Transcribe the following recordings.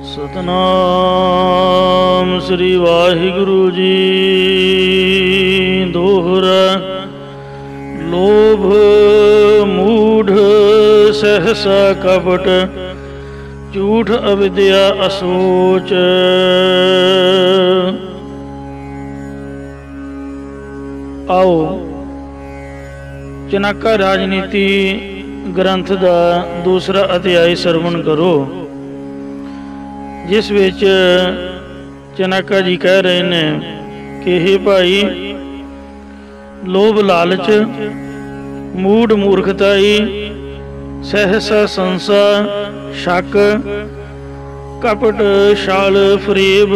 सतनाम श्री वाहिगुरु जी। दोहरा लोभ मूढ़ सहसा कपट, झूठ अविद्या असोच। आओ चनाका राजनीति ग्रंथ का दूसरा अध्याय सरवण करो, जिस विच चनाका जी कह रहे ने कि हे भाई, लोभ लालच, मूढ़ मूर्खताई, सहसा संसा, शक, कपट, छाल, फरेब,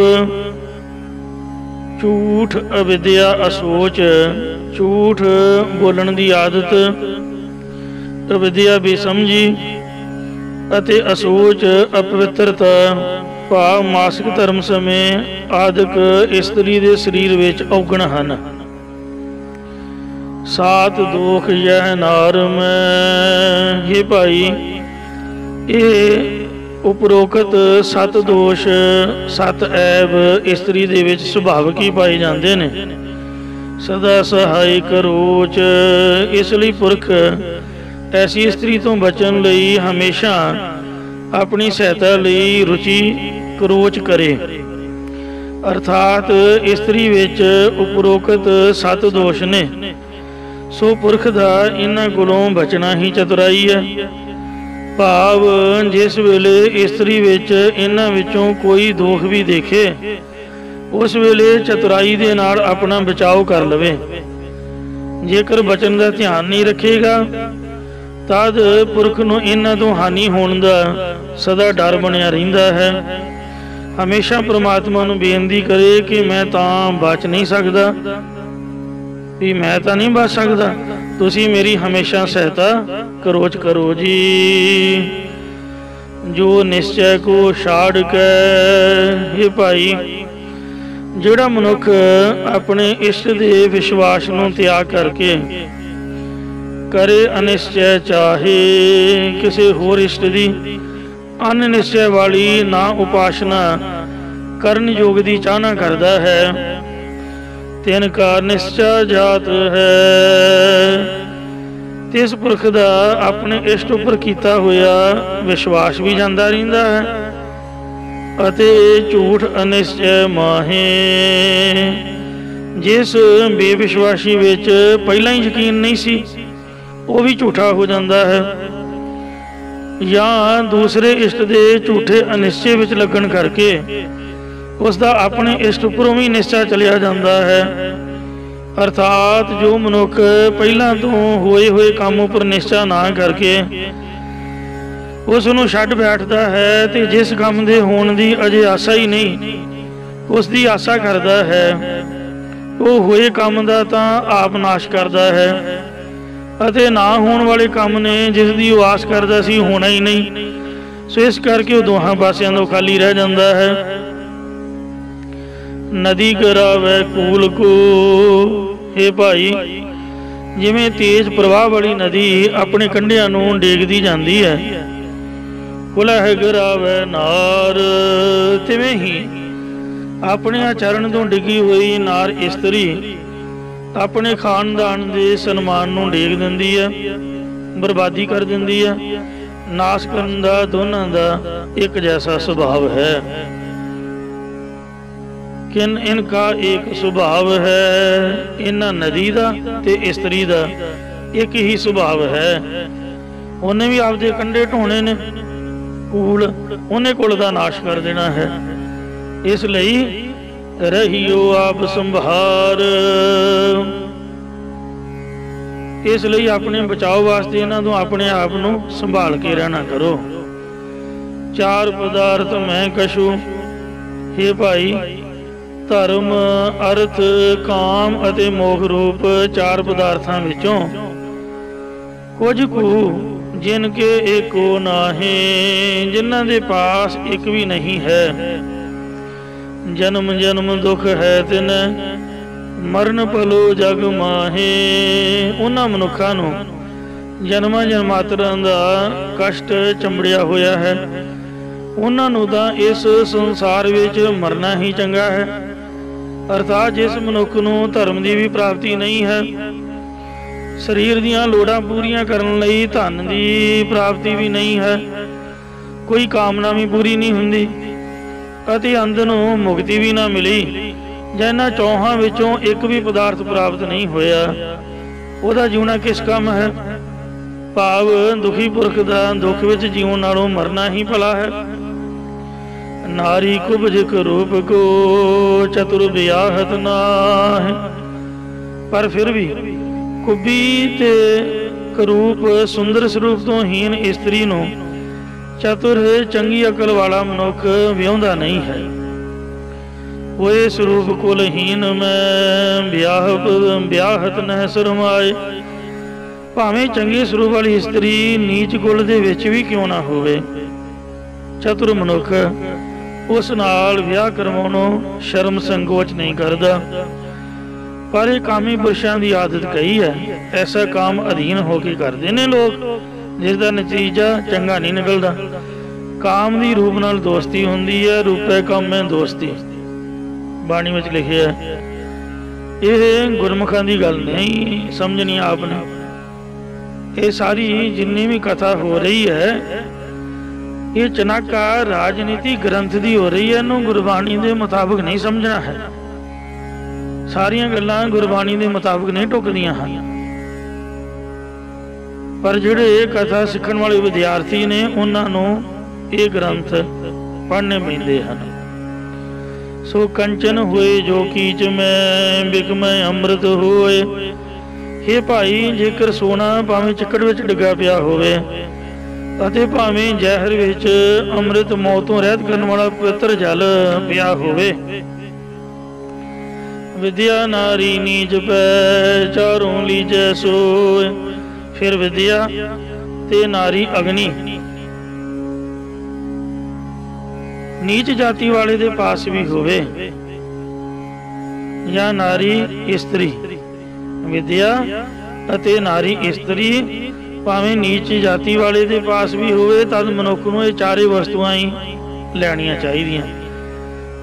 झूठ अविद्या असोच, झूठ बोलन की आदत, अविद्या बेसमझी अते असोच अपवित्रता भाव मासिक धर्म समय आदਿਕ इस्तरी के शरीर विच औगण हन। सात दोख यह नार में, हे भाई, ये उपरोक्त सत दोष सत ऐब इस्तरी दे विच सुभाविक ही पाए जाते हैं। सदा सहाय करोच, इसलिए पुरख ऐसी इस्तरी तो बचन लई हमेशा अपनी सहायता लई रुचि करोच करे। अर्थात इस्तरी विच उपरोक्त सत दोष ने, सो पुरख दा इन्हां कोलों बचना ही चतुराई है। भाव जिस वेले इस्तरी विच इन्हां विचों कोई दोख भी देखे, उस वेले चतुराई दे नाल अपना बचाव कर लवे। जेकर बचन का ध्यान नहीं रखेगा तद पुरख नूं इन्हां तों हानि होण दा सदा डर बनिया रहिंदा है। हमेशा परमात्मा नूं बेनती करे कि मैं तां बच नहीं सकदा, भी मैं तां नहीं बच सकदा, तुसीं मेरी हमेशा सहायता करोच करो जी। जो निश्चय को छाड़ के, हे भाई, जिहड़ा मनुख अपने इष्ट दे विश्वास नूं त्याग करके करे अनिश्चय चाहे, किसी होर इष्ट दी अनिश्चय वाली ना उपासना करन योग दी चाहना करता है, तिनका निश्चय जात है। तिस पुरख दा अपने इष्ट उपर कीता होया विश्वास भी जांदा रहिंदा है, अते झूठ अनिश्चय माहे। जिस बेविश्वासी विच पहला ही यकीन नहीं सी, वो भी झूठा हो जाता है, या दूसरे इष्ट दे झूठे अनिश्चय विच लगन करके उसका अपने इष्ट उपरों भी निश्चय चलिया जाता है। अर्थात जो मनुख पहला तो होए हुए काम उपर निश्चय ना करके उसनूं छड्ड बैठता है, तो जिस काम दे होण दी अजे आशा ही नहीं उसकी आशा करता है, वो होए काम दा तां आप नाश करता है, अते ना होने वाले काम ने जिसकी वो आस करता सी होना ही नहीं। सो इस करके वो दोहां पासियां तो खाली रह जाता है। नदी करावे कूल को, हे भाई, जिवें तेज प्रवाह वाली नदी अपने कंढियां नूं डेगदी जाती है, कुलह करावे नार, तिवें ही अपने चरण तो डिगी हुई नार इस्तरी अपने खानदान के सन्मान नूं डेग दिंदी है, बर्बादी कर दिंदी है। नाश करन दा दोनों दा एक जैसा स्वभाव है, किन इनका एक स्वभाव है। इन्हां नदी दा ते इस्तरी दा एक ही स्वभाव है। उन्हें भी आपदे कंढे ढोने ने, कूल उन्हें कुल दा नाश कर देना है। इसलिए रहियो आप संभार, इसलिए अपने बचाव वास्ते इन्हां तों अपने आप नूं संभाल के रहना करो। चार पदार्थ मैं कछू, हे भाई, धर्म अर्थ काम अते मोख रूप चार पदार्थां विचों कुछ कु जिनके एको नाहे, जिन्हां दे पास एक भी नहीं है। जन्म जन्म दुख है तिन, मरण पलो जग माहे। उन्हां मनुखां नूं जन्मां जन्मांतरां दा कष्ट चंबड़िया होया है, ਉਹਨਾਂ ਨੂੰ ਤਾਂ ਇਸ ਸੰਸਾਰ ਵਿੱਚ ਮਰਨਾ ਹੀ ਚੰਗਾ ਹੈ। ਅਰਥਾਤ ਜਿਸ ਮਨੁੱਖ ਨੂੰ ਧਰਮ ਦੀ ਵੀ ਪ੍ਰਾਪਤੀ ਨਹੀਂ ਹੈ, ਸਰੀਰ ਦੀਆਂ ਲੋੜਾਂ ਪੂਰੀਆਂ ਕਰਨ ਲਈ ਧਨ ਦੀ ਪ੍ਰਾਪਤੀ ਵੀ ਨਹੀਂ ਹੈ, ਕੋਈ ਕਾਮਨਾ ਵੀ ਪੂਰੀ ਨਹੀਂ ਹੁੰਦੀ ਅਤੇ ਅੰਤ ਨੂੰ ਮੁਕਤੀ ਵੀ ਨਾ ਮਿਲੀ, ਜਾਂ ਇਹਨਾਂ ਚੌਹਾਂ ਵਿੱਚੋਂ ਇੱਕ ਵੀ ਪਦਾਰਥ ਪ੍ਰਾਪਤ ਨਹੀਂ ਹੋਇਆ, ਉਹਦਾ ਜਿਉਣਾ ਕਿਸ ਕੰਮ ਹੈ? ਭਾਵ ਦੁਖੀ ਪੁਰਖ ਦਾ ਦੁੱਖ ਵਿੱਚ ਜੀਉਣ ਨਾਲੋਂ ਮਰਨਾ ਹੀ ਭਲਾ ਹੈ। ਨਾਰੀ ਕੁਬਜ ਰੂਪ ਕੋ ਚਤੁਰ ਵਿਆਹਤ ਨਾਹਿ। ਪਰ ਫਿਰ ਵੀ ਕੁਬੀ ਤੇ ਕਰੂਪ ਸੁੰਦਰ ਸਰੂਪ ਤੋਂ ਹੀਨ ਇਸਤਰੀ ਨੂੰ ਚਤੁਰ ਚੰਗੀ ਅਕਲ ਵਾਲਾ ਮਨੁੱਖ ਵਿਆਹੁੰਦਾ ਨਹੀਂ ਹੈ। ਹੋਏ ਸਰੂਪ ਕੁਲਹੀਨ ਮੈਂ ਵਿਆਹਤ ਨਹਿ ਸਰਮਾਏ। ਭਾਵੇਂ ਚੰਗੇ ਸਰੂਪ ਵਾਲੀ ਇਸਤਰੀ ਨੀਚ ਕੁਲ ਦੇ ਵਿੱਚ ਵੀ ਕਿਉਂ ਨਾ ਹੋਵੇ, ਚਤੁਰ ਮਨੁੱਖ ਉਸ ਨਾਲ ਵਿਆਹ ਕਰਵਾਉਣੋਂ ਸ਼ਰਮ ਸੰਕੋਚ ਨਹੀਂ ਕਰਦਾ। ਪਰ ਇਹ ਕਾਮੀ ਪੁਰਸ਼ਾਂ ਦੀ ਆਦਤ ਕਹੀ ਹੈ, ਐਸਾ ਕੰਮ ਅਧੀਨ ਹੋ ਕੇ ਕਰਦੇ ਨੇ ਲੋਕ, ਜਿਸ ਦਾ ਨਤੀਜਾ ਚੰਗਾ ਨਹੀਂ ਨਿਕਲਦਾ। ਕਾਮ ਦੀ ਰੂਪ ਨਾਲ ਦੋਸਤੀ ਹੁੰਦੀ ਹੈ, ਰੂਪੇ ਕੰਮ ਹੈ ਦੋਸਤੀ, ਬਾਣੀ ਵਿੱਚ ਲਿਖਿਆ। ਇਹ ਗੁਰਮੁਖਾਂ ਦੀ ਗੱਲ ਨਹੀਂ ਸਮਝਣੀ ਆਪ ਨੇ। ਇਹ ਸਾਰੀ ਜਿੰਨੀ ਵੀ ਕਥਾ ਹੋ ਰਹੀ ਹੈ, ਇਹ ਚਨਾਕਾ ਰਾਜਨੀਤੀ ਗ੍ਰੰਥ ਦੀ ਹੋ ਰਹੀ ਹੈ, ਇਹਨੂੰ ਗੁਰਬਾਣੀ ਦੇ ਮੁਤਾਬਕ ਨਹੀਂ ਸਮਝਣਾ ਹੈ। ਸਾਰੀਆਂ ਗੱਲਾਂ ਗੁਰਬਾਣੀ ਦੇ ਮੁਤਾਬਕ ਨਹੀਂ ਢੁੱਕਦੀਆਂ ਹਨ। ਪਰ ਜਿਹੜੇ ਕਥਾ ਸਿੱਖਣ ਵਾਲੇ ਵਿਦਿਆਰਥੀ ਨੇ, ਉਹਨਾਂ ਨੂੰ ਇਹ ਗ੍ਰੰਥ ਪੜ੍ਹਨੇ ਪੈਂਦੇ ਹਨ। ਸੋ ਕੰਚਨ ਹੋਏ ਜੋ ਕੀਚ ਮੈਂ ਬਿਕਮੈ ਅੰਮ੍ਰਿਤ ਹੋਏ। हे ਭਾਈ, ਜੇਕਰ ਸੋਨਾ ਭਾਵੇਂ ਚਿੱਕੜ ਵਿੱਚ ਡਿੱਗਾ ਪਿਆ ਹੋਵੇ ਅਤੇ ਭਾਵੇਂ ਜ਼ਹਿਰ ਵਿੱਚ ਅੰਮ੍ਰਿਤ ਮੌਤ ਤੋਂ ਰਹਿਤ ਕਰਨ ਵਾਲਾ ਪਵਿੱਤਰ ਜਲ ਪਿਆ ਹੋਵੇ, ਵਿਦਿਆ ਨਾਰੀ ਨੀਚ ਪੈ ਚਾਰੋਂ ਲੀਜੈ ਸੋਏ। ਫਿਰ ਵਿਦਿਆ ਤੇ ਨਾਰੀ ਅਗਨੀ ਨੀਚ ਜਾਤੀ ਵਾਲੇ ਦੇ ਪਾਸ ਵੀ ਹੋਵੇ, ਜਾਂ ਨਾਰੀ ਇਸਤਰੀ, ਵਿਦਿਆ ਅਤੇ ਨਾਰੀ ਇਸਤਰੀ ਭਾਵੇਂ ਨੀਚ ਜਾਤੀ ਵਾਲੇ ਦੇ ਪਾਸ ਵੀ ਹੋਵੇ, ਤਦ ਮਨੁੱਖ ਨੂੰ ਇਹ ਚਾਰੇ ਵਸਤੂਆਂ ਹੀ ਲੈਣੀਆਂ ਚਾਹੀਦੀਆਂ।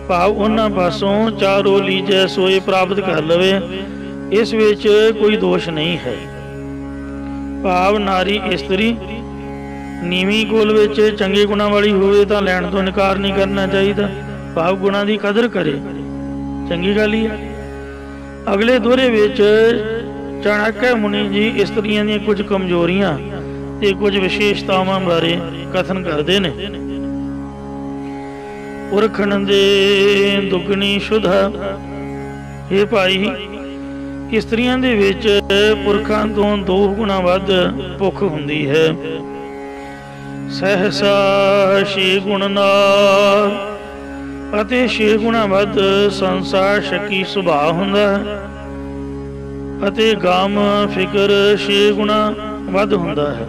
ਭਾਵ ਉਹਨਾਂ ਪਾਸੋਂ ਚਾਰੋ ਲੀਜੈ ਸੋਏ ਪ੍ਰਾਪਤ ਕਰ ਲਵੇ, ਇਸ ਵਿੱਚ ਕੋਈ ਦੋਸ਼ ਨਹੀਂ ਹੈ। ਭਾਵ ਨਾਰੀ ਇਸਤਰੀ ਨੀਵੀਂ ਕੁਲ ਵਿੱਚ ਚੰਗੇ ਗੁਣਾਂ ਵਾਲੀ ਹੋਵੇ ਤਾਂ ਲੈਣ ਤੋਂ ਇਨਕਾਰ ਨਹੀਂ ਕਰਨਾ ਚਾਹੀਦਾ। ਭਾਵ ਗੁਣਾਂ ਦੀ ਕਦਰ ਕਰੇ, ਚੰਗੀ ਗੱਲ ਹੀ ਹੈ। ਅਗਲੇ ਦੋਹਰੇ ਵਿੱਚ ਚਾਣਕਯ ਮੁਨੀ ਜੀ ਇਸਤਰੀਆਂ ਦੀਆਂ ਕੁਝ ਕਮਜ਼ੋਰੀਆਂ ਤੇ ਕੁਝ ਵਿਸ਼ੇਸ਼ਤਾਵਾਂ ਬਾਰੇ ਕਥਨ ਕਰਦੇ ਨੇ। ਪੁਰਖਣ ਦੇ ਦੁਗਣੀ ਸ਼ੁਧਾ। ਇਹ ਭਾਈ, ਇਸਤਰੀਆਂ ਦੇ ਵਿੱਚ ਪੁਰਖਾਂ ਤੋਂ 2 ਗੁਣਾ ਵੱਧ ਭੁੱਖ ਹੁੰਦੀ ਹੈ। ਸਹਿਸਾ 6 ਗੁਣ ਨਾਲ ਅਤੇ 6 ਗੁਣਾ ਵੱਧ ਸੰਸਾਰ ਸ਼ੱਕੀ ਸੁਭਾਅ ਹੁੰਦਾ ਹੈ, ਅਤੇ ਗਮ ਫਿਕਰ 6 ਗੁਣਾ ਵੱਧ ਹੁੰਦਾ ਹੈ।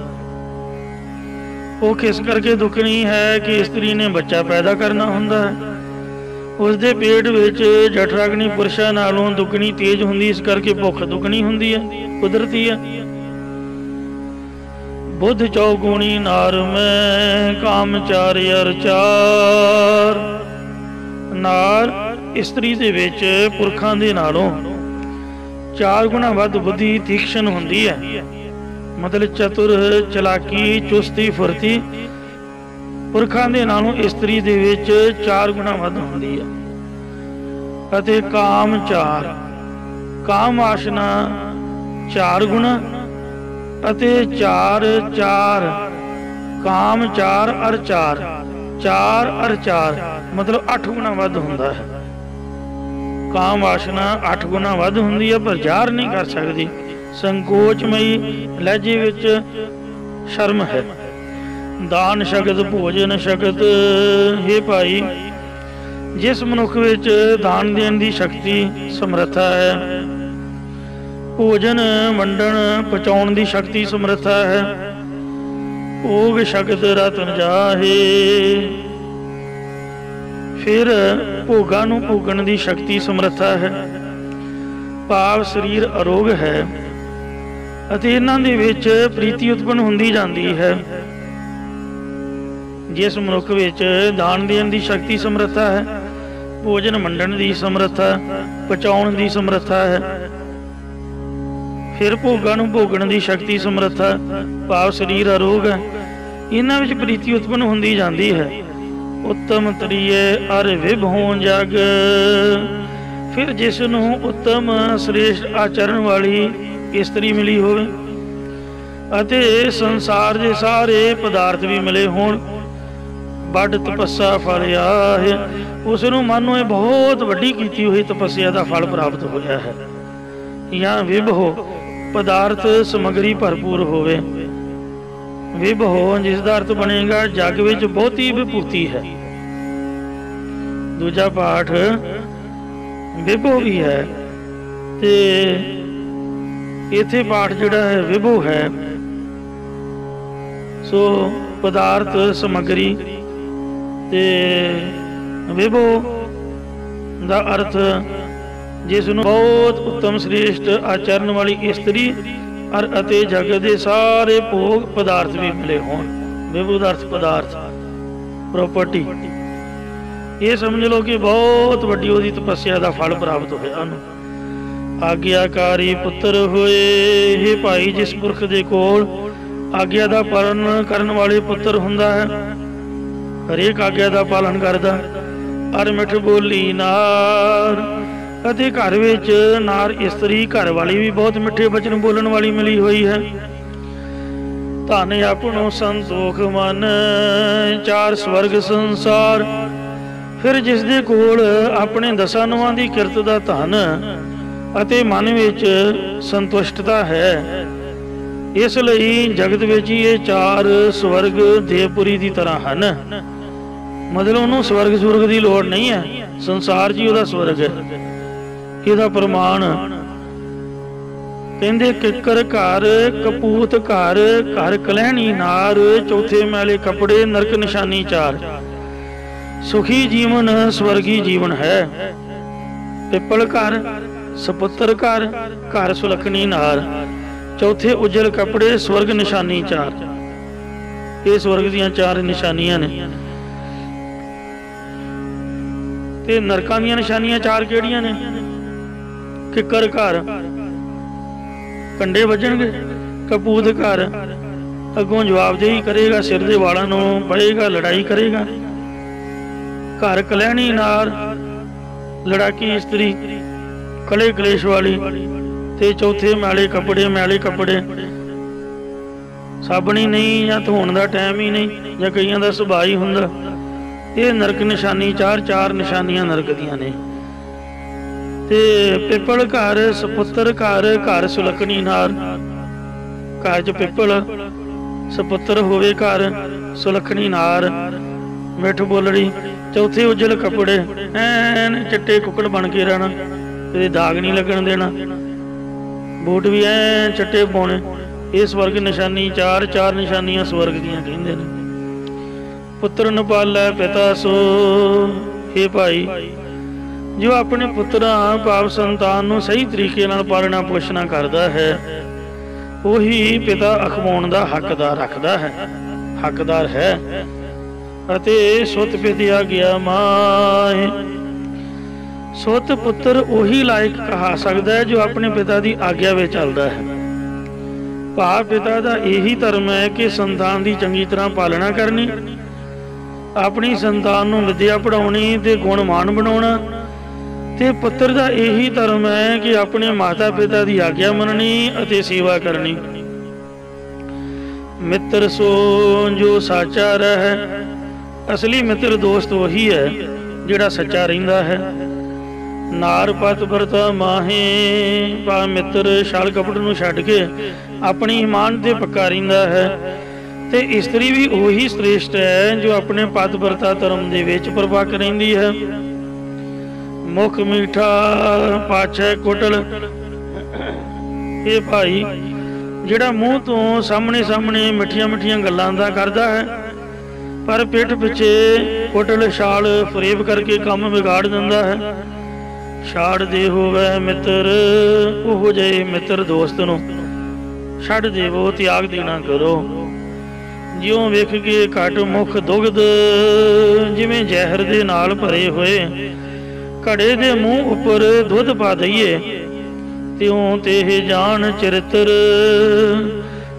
ਉਹ ਕਿਸ ਕਰਕੇ ਦੁੱਖਣੀ ਹੈ ਕਿ ਇਸਤਰੀ ਨੇ ਬੱਚਾ ਪੈਦਾ ਕਰਨਾ ਹੁੰਦਾ ਹੈ, ਉਸ ਦੇ ਪੇਟ ਵਿੱਚ ਜਠਰਾਗਨੀ ਪੁਰਸ਼ਾਂ ਨਾਲੋਂ ਦੁੱਗਣੀ ਤੇਜ਼ ਹੁੰਦੀ, ਇਸ ਕਰਕੇ ਭੁੱਖ ਦੁੱਗਣੀ ਹੁੰਦੀ ਹੈ, ਕੁਦਰਤੀ ਹੈ। ਬੁੱਧ ਚੌਗੁਣੀ ਨਾਰ ਮੈਂ ਕਾਮ ਚਾਰ ਅਰ ਚਾਰ। ਨਾਰ ਇਸਤਰੀ ਦੇ ਵਿੱਚ ਪੁਰਖਾਂ ਦੇ ਨਾਲੋਂ 4 ਗੁਣਾ ਵੱਧ ਬੁੱਧੀ ਤੀਖਣ ਹੁੰਦੀ ਹੈ, ਮਤਲਬ ਚਤੁਰ, ਚਲਾਕੀ, ਚੁਸਤੀ, ਫੁਰਤੀ ਪੁਰਖਾਂ ਦੇ ਨਾਲੋਂ ਇਸਤਰੀ ਦੇ ਵਿੱਚ 4 ਗੁਣਾ ਵੱਧ ਹੁੰਦੀ ਹੈ। ਅਤੇ ਕਾਮ 4, ਕਾਮ ਵਾਸ਼ਨਾ 4 ਗੁਣਾ ਅਤੇ 4 4 ਕਾਮ 4 ਅਰ 4 4 ਅਰ 4 ਮਤਲਬ 8 ਗੁਣਾ ਵੱਧ ਹੁੰਦਾ ਹੈ। ਕਾਮ ਵਾਸ਼ਨਾ 8 ਗੁਣਾ ਵੱਧ ਹੁੰਦੀ ਹੈ, ਪਰ ਜ਼ਾਹਰ ਨਹੀਂ ਕਰ ਸਕਦੀ, ਸੰਕੋਚਮਈ ਲਹਿਜੇ ਵਿੱਚ ਸ਼ਰਮ ਹੈ। ਦਾਨ ਸ਼ਕਤ ਭੋਜਨ ਸ਼ਕਤ। हे ਭਾਈ, ਜਿਸ ਮਨੁੱਖ ਵਿੱਚ ਦਾਨ ਦੇਣ ਦੀ ਸ਼ਕਤੀ ਸਮਰੱਥਾ ਹੈ, ਭੋਜਨ ਵੰਡਣ ਪਹੁੰਚਾਉਣ ਦੀ ਸ਼ਕਤੀ ਸਮਰੱਥਾ ਹੈ, ਭੋਗ ਸ਼ਕਤ ਰਤਨ ਜਾਹੇ। ਫਿਰ ਭੋਗਾਂ ਨੂੰ ਭੋਗਣ ਦੀ ਸ਼ਕਤੀ ਸਮਰੱਥਾ ਹੈ। ਭਾਵ ਸਰੀਰ ਅਰੋਗ ਹੈ ਅਤੇ ਇਹਨਾਂ ਦੇ ਵਿੱਚ ਪ੍ਰੀਤੀ ਉਤਪੰਨ ਹੁੰਦੀ ਜਾਂਦੀ ਹੈ। जिस मनुख विच दान देण दी शक्ति समर्था है, भोजन मंडण दी समर्था, पहुँचाउण दी समर्था है, फिर भोगां नूं भोगण दी शक्ति समर्था, भाव शरीर अरोग है, इन्हां विच प्रीति उत्पन्न हुंदी जांदी है। उत्तम तरीए अर विभों जग, फिर जिसनूं उत्तम श्रेष्ठ आचरण वाली इस्त्री मिली होवे अते संसार दे सारे पदार्थ भी मिले होण, बड़ तपस्या फल आए, उसनूं मानो ये बहुत वड्डी कीती हुई तपस्या का फल प्राप्त होया है। या विभो पदार्थ समगरी भरपूर होवे, विभो जिसका अर्थ बनेगा जग विच बहुती विभूति है। दूजा पाठ विभो भी है ते इथे पाठ जिहड़ा है विभो है। सो पदार्थ समगरी ते विभो दा अर्थ जिसनूं बहुत उत्तम श्रेष्ठ आचरण वाली इस्त्री और अते जगत के सारे भोग पदार्थ भी मिले होण। विभो दा अर्थ पदार्थ, प्रॉपर्टी। ये समझ लो कि बहुत वड्डी उहदी तपस्या का फल प्राप्त होया। आग्याकारी पुत्र होए, हे भाई जिस पुरख दे कोल आग्या का पालन करने वाले पुत्र हुंदा है, हरेक आग्या का पालन करदा, अर मिठ बोली नार, अते घर विच नार इस्त्री घर वाली भी बहुत मिठे वचन बोलण वाली मिली हुई है। धन अपनो संतोख मन, चार स्वर्ग संसार, फिर जिस दे कोल अपने दसां नूहां दी किरत दा धन अते मन विच संतुष्टता है, इसलिए जगत विच ये चार स्वर्ग देवपुरी की तरह हैं। मतलब उन्होंने स्वर्ग सुर्ग की लोड़ नहीं है, संसार जी उहदा स्वर्ग है। इहदा प्रमाण कहंदे किकर घर, कपूत घर, घर कलैणी नार, चौथे मैले कपड़े, नरक निशानी चार। सुखी जीवन स्वर्गी जीवन है। पिपल घर, सपुत्र घर, घर सुलखनी नार, चौथे उजल कपड़े, स्वर्ग निशानी चार। ये स्वर्ग दीयां चार निशानियां ने। ते नरकां दीयां निशानियां चार किहड़ियां ने? किकर घर कंडे वजणगे, कपूत घर अगों जवाबदेही करेगा, सिर दे वालां नूं पड़ेगा, लड़ाई करेगा। घर कलैणी नार लड़ाकी स्त्री, कले कलेश वाली। ते चौथे मैले कपड़े, मैले कपड़े साबणी नहीं या धोण का टाइम ही नहीं या कईयां दा सुभाਅ ही हुंदा। ये नरक निशानी चार, चार निशानियां नरक दियां ने। ते पिपल घर, सपुत्र घर, घर सुलखनी नार, घर च पिपल सपुत्र होवे, घर सुलखनी नार मिठ बोलड़ी। चौथे उजल कपड़े, ऐन चिट्टे कुकड़ बन के रहना, कदे दाग नहीं लगन देना, बूट भी ऐ चिट्टे पाने। ये स्वर्ग निशानी चार, चार निशानियां स्वर्ग दियां कहंदे ने। पुत्र न पालै पिता सो, हे भाई जो अपने पुत्रां भाव संतान नूं सही तरीके नाल पालना पोषणा करदा है, वही पिता अखवाउण दा हकदार रखदा है, हकदार है। अते सुत पितिया गया माए, सुत पुत्र उही लायक कहा सकता है जो अपने पिता की आग्या में चलता है। भाव पिता का यही धर्म है कि संतान की चंगी तरह पालना करनी, अपनी संतान नूं विद्या पढ़ाउणी ते गुणमान बनाउणा। ते पुत्र का यही धर्म है कि अपने माता पिता की आग्या मननी अते सेवा करनी। मित्र सो जो साचा रह, असली मित्र दोस्त वही है जिहड़ा सच्चा रहिंदा है। नार पत व्रता माहे, पा मित्र छल कपट नूं छड्ड के अपनी ईमान ते पक्का रहिंदा है। ते इस्त्री भी वही श्रेष्ठ है जो अपने पत व्रता धर्म दे विच परपक्क रहिंदी है। मुख मीठा पाछे कुटल, ये भाई जिहड़ा मूँह तो सामने सामने मिठियां मिठियां गल्लां दा करदा है, पर पिठ पिछे कुटल छाल फरेब करके काम बिगाड़ दिंदा है। छाड़ दे होवे मित्र, ओहो जिहे मित्र दोस्त नूं छड्ड देवो, त्याग देना करो। ਜਿਉਂ ਵੇਖ ਕੇ ਘਟ ਮੁਖ ਦੁਗਧ, ਜਿਵੇਂ ਜ਼ਹਿਰ ਦੇ ਨਾਲ ਭਰੇ ਹੋਏ ਘੜੇ ਦੇ ਮੂੰਹ ਉੱਪਰ ਦੁੱਧ ਪਾ ਦਈਏ, ਤਿਉਂ ਤੇ ਜਾਣ ਚਰਿੱਤਰ,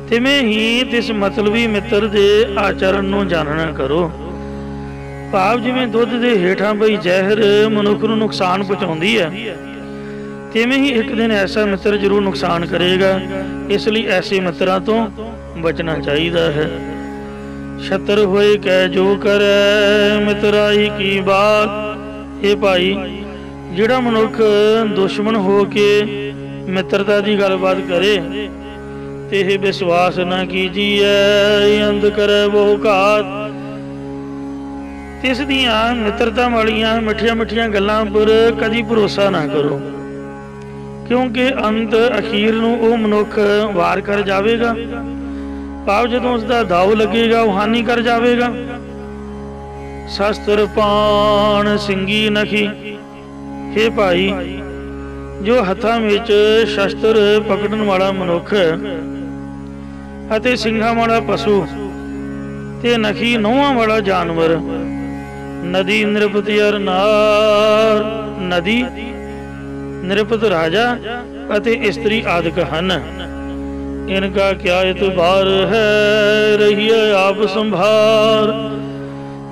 ਤਿਵੇਂ ਹੀ ਤਿਸ ਮਤਲਬੀ ਮਿੱਤਰ ਦੇ ਆਚਰਨ ਨੂੰ ਜਾਣਨਾ ਕਰੋ। ਭਾਵ ਜਿਵੇਂ ਦੁੱਧ ਦੇ ਹੇਠਾਂ ਪਈ ਜ਼ਹਿਰ ਮਨੁੱਖ ਨੂੰ ਨੁਕਸਾਨ ਪਹੁੰਚਾਉਂਦੀ ਹੈ, ਤਿਵੇਂ ਹੀ ਇੱਕ ਦਿਨ ਐਸਾ ਮਿੱਤਰ ਜ਼ਰੂਰ ਨੁਕਸਾਨ ਕਰੇਗਾ। ਇਸ ਲਈ ਐਸੇ ਮਿੱਤਰਾਂ ਤੋਂ ਬਚਣਾ ਚਾਹੀਦਾ ਹੈ। ਛਤਰ ਹੋਏ ਕਹਿ ਜੋ ਕਰੈ, ਮਿਤਰਾਈ ਕੀ ਬਾਤ। ਇਹ ਭਾਈ, ਜਿਹੜਾ ਮਨੁੱਖ ਦੁਸ਼ਮਣ ਹੋ ਕੇ ਮਿੱਤਰਤਾ ਦੀ ਗੱਲਬਾਤ ਕਰੇ ਤੇ ਇਹ ਵਿਸ਼ਵਾਸ ਨਾ ਕੀਜੀਐ, ਅੰਧ ਕਰੈ ਬਹੁ ਘਾਤ। ਇਸ ਦੀਆਂ ਮਿੱਤਰਤਾ ਵਾਲੀਆਂ ਮਿੱਠੀਆਂ ਮਿੱਠੀਆਂ ਗੱਲਾਂ ਪਰ ਕਦੀ ਭਰੋਸਾ ਨਾ ਕਰੋ, ਕਿਉਂਕਿ ਅੰਤ ਅਖੀਰ ਨੂੰ ਉਹ ਮਨੁੱਖ ਵਾਰ ਕਰ ਜਾਵੇਗਾ। ਭਾਵ ਜਦੋਂ ਉਸਦਾ ਦਾਉ ਲੱਗੇਗਾ ਉਹ ਹਾਨੀ ਕਰ ਜਾਵੇਗਾ। ਸ਼ਸਤਰ ਪਾਣ ਸਿੰਘੀ ਨਖੀ। ਹੇ ਭਾਈ, ਜੋ ਹੱਥਾਂ ਵਿੱਚ ਸ਼ਸਤਰ ਪਕੜਨ ਵਾਲਾ ਮਨੁੱਖ ਅਤੇ ਸਿੰਘਾਂ ਵਾਲਾ ਪਸ਼ੂ ਤੇ ਨਖੀ ਨਹੁੰਆਂ ਵਾਲਾ ਜਾਨਵਰ, ਨਦੀ ਨਿਰਪਤੀ ਅਰ ਨਾਰ, ਨਦੀ ਨਿਰਪਤ ਰਾਜਾ ਅਤੇ ਇਸਤਰੀ ਆਦਿਕ ਹਨ। ਇਨਕਾ ਕਿਆ ਇਤਬਾਰ ਹੈ, ਰਹੀਏ ਆਪ ਸੰਭਾਰ।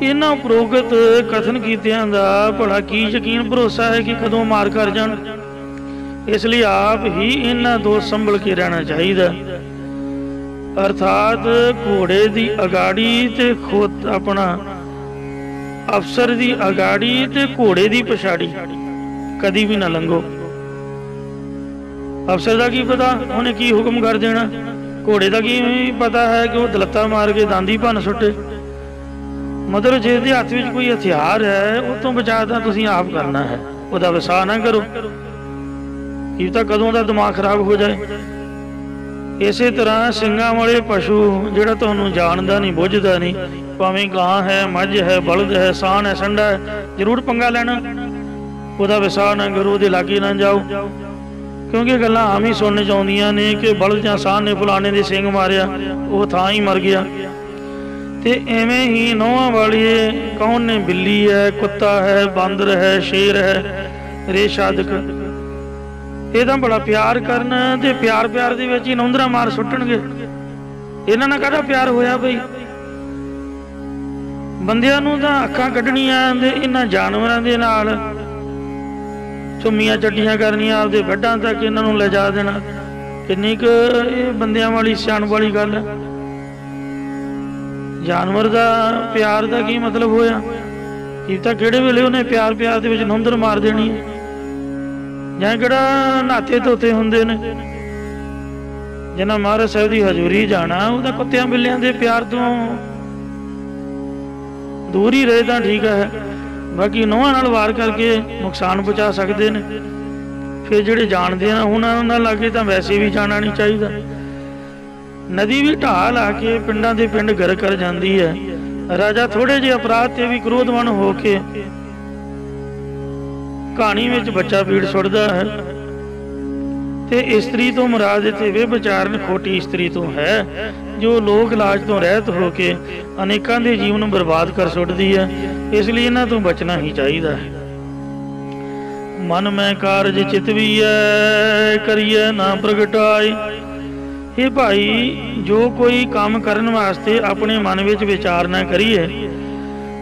ਇਹਨਾਂ ਉਪਰੋਕਤ ਕਥਨ ਕੀਤਿਆਂ ਦਾ ਭਲਾ ਕੀ ਯਕੀਨ ਭਰੋਸਾ ਹੈ ਕਿ ਕਦੋਂ ਮਾਰ ਕਰ ਜਾਣ। ਇਸ ਲਈ ਆਪ ਹੀ ਇਹਨਾਂ ਤੋਂ ਸੰਭਲ ਕੇ ਰਹਿਣਾ ਚਾਹੀਦਾ। ਅਰਥਾਤ ਘੋੜੇ ਦੀ ਅਗਾੜੀ ਤੇ ਖੁਦ ਆਪਣਾ ਅਫਸਰ ਦੀ ਅਗਾੜੀ ਤੇ ਘੋੜੇ ਦੀ ਪਛਾੜੀ ਕਦੀ ਵੀ ਨਾ ਲੰਘੋ। ਅਫਸਰ ਦਾ ਕੀ ਪਤਾ ਉਹਨੇ ਕੀ ਹੁਕਮ ਕਰ ਦੇਣਾ, ਘੋੜੇ ਦਾ ਕੀ ਪਤਾ ਹੈ ਕਿ ਉਹ ਦਲੱਤਾ ਮਾਰ ਕੇ ਦੰਦੀ ਭੰਨ ਸੁੱਟੇ। ਮਤਲਬ ਜੇ ਇਹਦੇ ਹੱਥ ਵਿੱਚ ਕੋਈ ਹਥਿਆਰ ਹੈ ਉਹ ਤੋਂ ਬਚਾਅ ਤਾਂ ਤੁਸੀਂ ਆਪ ਕਰਨਾ ਹੈ, ਉਹਦਾ ਵਿਸਾਹ ਨਾ ਕਰੋ, ਕੀ ਤਾਂ ਕਦੋਂ ਦਾ ਦਿਮਾਗ ਖਰਾਬ ਹੋ ਜਾਏ। ਇਸੇ ਤਰ੍ਹਾਂ ਸਿੰਘਾਂ ਵਾਲੇ ਪਸ਼ੂ ਜਿਹੜਾ ਤੁਹਾਨੂੰ ਜਾਣਦਾ ਨਹੀਂ ਬੁੱਝਦਾ ਨਹੀਂ, ਭਾਵੇਂ ਗਾਂ ਹੈ, ਮੱਝ ਹੈ, ਬਲਦ ਹੈ, ਸਾਨ ਹੈ, ਸੰਡਾ ਹੈ, ਜ਼ਰੂਰ ਪੰਗਾ ਲੈਣਾ, ਉਹਦਾ ਵਿਸਾਹ ਨਾ ਕਰੋ, ਉਹਦੇ ਲਾਗੇ ਨਾ ਜਾਓ। ਕਿਉਂਕਿ ਗੱਲਾਂ ਆਮ ਹੀ ਸੁਣਨ 'ਚ ਆਉਂਦੀਆਂ ਨੇ ਕਿ ਬਲਦ ਜਾਂ ਸਾਨ ਨੇ ਫਲਾਣੇ ਦੇ ਸਿੰਘ ਮਾਰਿਆ, ਉਹ ਥਾਂ ਹੀ ਮਰ ਗਿਆ। ਤੇ ਐਵੇਂ ਹੀ ਨਹੁੰਆਂ ਵਾਲੀਏ ਕੌਣ ਨੇ, ਬਿੱਲੀ ਹੈ, ਕੁੱਤਾ ਹੈ, ਬਾਂਦਰ ਹੈ, ਸ਼ੇਰ ਹੈ, ਰੇਸ਼ ਆਦਿਕ, ਇਹ ਤਾਂ ਬੜਾ ਪਿਆਰ ਕਰਨ ਤੇ ਪਿਆਰ ਪਿਆਰ ਦੇ ਵਿੱਚ ਹੀ ਨੌਂਦਰਾ ਮਾਰ ਸੁੱਟਣਗੇ। ਇਹਨਾਂ ਨਾਲ ਕਾਹਦਾ ਪਿਆਰ ਹੋਇਆ ਬਈ। ਬੰਦਿਆਂ ਨੂੰ ਤਾਂ ਅੱਖਾਂ ਕੱਢਣੀਆਂ ਤੇ ਇਹਨਾਂ ਜਾਨਵਰਾਂ ਦੇ ਨਾਲ ਚੁੰਮੀਆਂ ਚੱਡੀਆਂ ਕਰਨੀਆਂ, ਆਪਦੇ ਵੱਢਾਂ ਤੱਕ ਇਹਨਾਂ ਨੂੰ ਲਿਜਾ ਦੇਣਾ। ਕਿੰਨੀ ਕੁ ਇਹ ਬੰਦਿਆਂ ਵਾਲੀ ਸਿਆਣ ਵਾਲੀ ਗੱਲ ਹੈ। ਜਾਨਵਰ ਦਾ ਪਿਆਰ ਦਾ ਕੀ ਮਤਲਬ ਹੋਇਆ, ਕੀ ਤਾਂ ਕਿਹੜੇ ਵੇਲੇ ਉਹਨੇ ਪਿਆਰ ਪਿਆਰ ਦੇ ਵਿੱਚ ਨੌਂਦਰ ਮਾਰ ਦੇਣੀ ਹੈ, ਜਾਂ ਕਿਹੜਾ ਨਾਤੇ ਧੋਤੇ ਹੁੰਦੇ ਨੇ। ਜਿਨ੍ਹਾਂ ਮਹਾਰਾਜ ਸਾਹਿਬ ਦੀ ਹਜ਼ੂਰੀ ਜਾਣਾ ਉਹਦਾ ਕੁੱਤਿਆਂ ਬਿੱਲਿਆਂ ਦੇ ਪਿਆਰ ਤੋਂ ਦੂਰ ਹੀ ਰਹੇ ਤਾਂ ਠੀਕ ਹੈ। ਬਾਕੀ ਨਹੁੰਆਂ ਨਾਲ ਵਾਰ ਕਰਕੇ ਨੁਕਸਾਨ ਪਹੁੰਚਾ ਸਕਦੇ ਨੇ। ਫਿਰ ਜਿਹੜੇ ਜਾਣਦੇ ਆ ਉਹਨਾਂ ਨਾਲ ਲਾਗੇ ਤਾਂ ਵੈਸੇ ਵੀ ਜਾਣਾ ਨਹੀਂ ਚਾਹੀਦਾ। ਨਦੀ ਵੀ ਢਾਹ ਲਾ ਕੇ ਪਿੰਡਾਂ ਦੇ ਪਿੰਡ ਗਰ ਕਰ ਜਾਂਦੀ ਹੈ। ਰਾਜਾ ਥੋੜੇ ਜਿਹੇ ਅਪਰਾਧ ਤੇ ਵੀ ਕ੍ਰੋਧਵਾਨ ਹੋ ਕੇ ਕਹਾਣੀ ਵਿੱਚ ਬੱਚਾ ਪੀੜ ਸੁੱਟਦਾ ਹੈ। ਤੇ ਇਸਤਰੀ ਤੋਂ ਮੁਰਾਦ ਇੱਥੇ ਵਿਭਾਚਾਰਨ ਖੋਟੀ ਇਸਤਰੀ ਤੋਂ ਹੈ, ਜੋ ਲੋਕ ਲਾਜ ਤੋਂ ਰਹਿਤ ਹੋ ਕੇ ਅਨੇਕਾਂ ਦੇ ਜੀਵਨ ਨੂੰ ਬਰਬਾਦ ਕਰ ਸੁੱਟਦੀ ਹੈ। ਇਸ ਲਈ ਇਹਨਾਂ ਤੋਂ ਬਚਣਾ ਹੀ ਚਾਹੀਦਾ ਹੈ। ਮਨ ਮੈਂ ਕਾਰਜ ਚਿਤਵੀਐ, ਕਰੀਏ ਨਾ ਪ੍ਰਗਟਾਏ। ਇਹ ਭਾਈ, ਜੋ ਕੋਈ ਕੰਮ ਕਰਨ ਵਾਸਤੇ ਆਪਣੇ ਮਨ ਵਿੱਚ ਵਿਚਾਰ ਨਾ ਕਰੀਏ,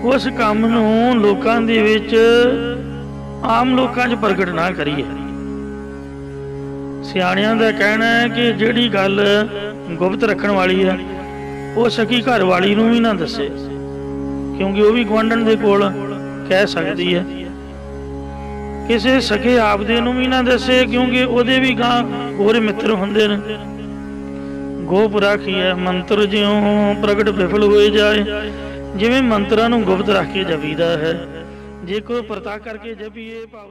ਉਸ ਕੰਮ ਨੂੰ ਲੋਕਾਂ ਦੇ ਵਿੱਚ ਆਮ ਲੋਕਾਂ 'ਚ ਪ੍ਰਗਟ ਨਾ ਕਰੀਏ। ਸਿਆਣਿਆਂ ਦਾ ਕਹਿਣਾ ਹੈ ਕਿ ਜਿਹੜੀ ਗੱਲ ਗੁਪਤ ਰੱਖਣ ਵਾਲੀ ਹੈ ਉਹ ਸਕੀ ਘਰ ਵਾਲੀ ਨੂੰ ਵੀ ਨਾ ਦੱਸੇ, ਕਿਉਂਕਿ ਉਹ ਵੀ ਗੁਆਂਢਣ ਦੇ ਕੋਲ ਕਹਿ ਸਕਦੀ ਹੈ। ਕਿਸੇ ਸਕੇ ਆਪਦੇ ਨੂੰ ਵੀ ਨਾ ਦੱਸੇ, ਕਿਉਂਕਿ ਉਹਦੇ ਵੀ ਗਾਂ ਹੋਰ ਮਿੱਤਰ ਹੁੰਦੇ ਨੇ। ਗੋਪ ਰਾਖੀਐ ਮੰਤਰ ਜਿਉਂ ਪ੍ਰਗਟ ਵਿਫਲ ਹੋਏ ਜਾਏ। ਜਿਵੇਂ ਮੰਤਰਾਂ ਨੂੰ ਗੁਪਤ ਰੱਖ ਕੇ ਜਪੀਦਾ ਹੈ, ਜੇ ਕੋਈ ਪ੍ਰਤਾਪ ਕਰਕੇ ਜਪੀਏ ਭਾਵ